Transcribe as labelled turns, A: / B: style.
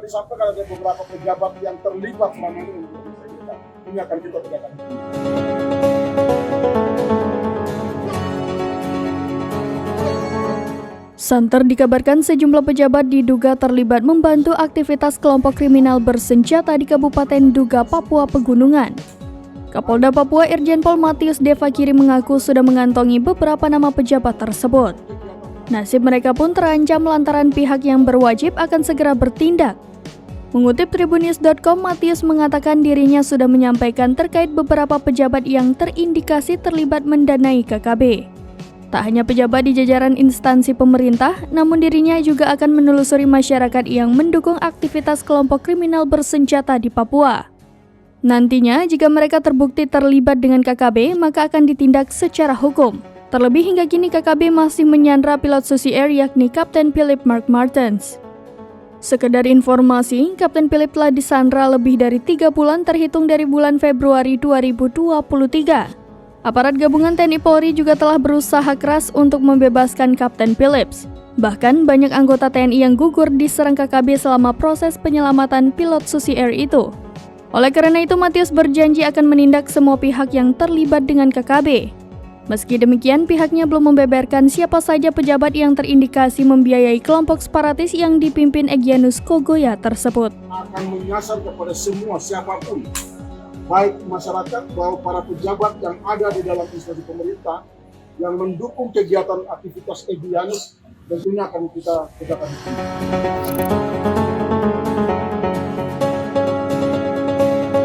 A: disampaikan ada beberapa pejabat yang terlibat selama ini untuk integritas. Ini akan kita tegakkan.
B: Santer dikabarkan sejumlah pejabat diduga terlibat membantu aktivitas kelompok kriminal bersenjata di Kabupaten Duga, Papua Pegunungan. Kapolda Papua Irjen Pol Matius Devakiri mengaku sudah mengantongi beberapa nama pejabat tersebut. Nasib mereka pun terancam lantaran pihak yang berwajib akan segera bertindak. Mengutip Tribunnews.com, Matius mengatakan dirinya sudah menyampaikan terkait beberapa pejabat yang terindikasi terlibat mendanai KKB. Tak hanya pejabat di jajaran instansi pemerintah, namun dirinya juga akan menelusuri masyarakat yang mendukung aktivitas kelompok kriminal bersenjata di Papua. Nantinya, jika mereka terbukti terlibat dengan KKB, maka akan ditindak secara hukum. Terlebih hingga kini KKB masih menyandra pilot Susi Air yakni Kapten Philip Mark Martens. Sekedar informasi, Kapten Philip telah disandra lebih dari 3 bulan terhitung dari bulan Februari 2023. Aparat gabungan TNI Polri juga telah berusaha keras untuk membebaskan Kapten Philips. Bahkan banyak anggota TNI yang gugur diserang KKB selama proses penyelamatan pilot Susi Air itu. Oleh karena itu, Matius berjanji akan menindak semua pihak yang terlibat dengan KKB. Meski demikian, pihaknya belum membeberkan siapa saja pejabat yang terindikasi membiayai kelompok separatis yang dipimpin Egyanus Kogoya tersebut.
A: Akan menyasar kepada semua siapapun, baik masyarakat bahwa para pejabat yang ada di dalam instansi pemerintah yang mendukung kegiatan aktivitas Egyanus tentunya akan kita tegakkan.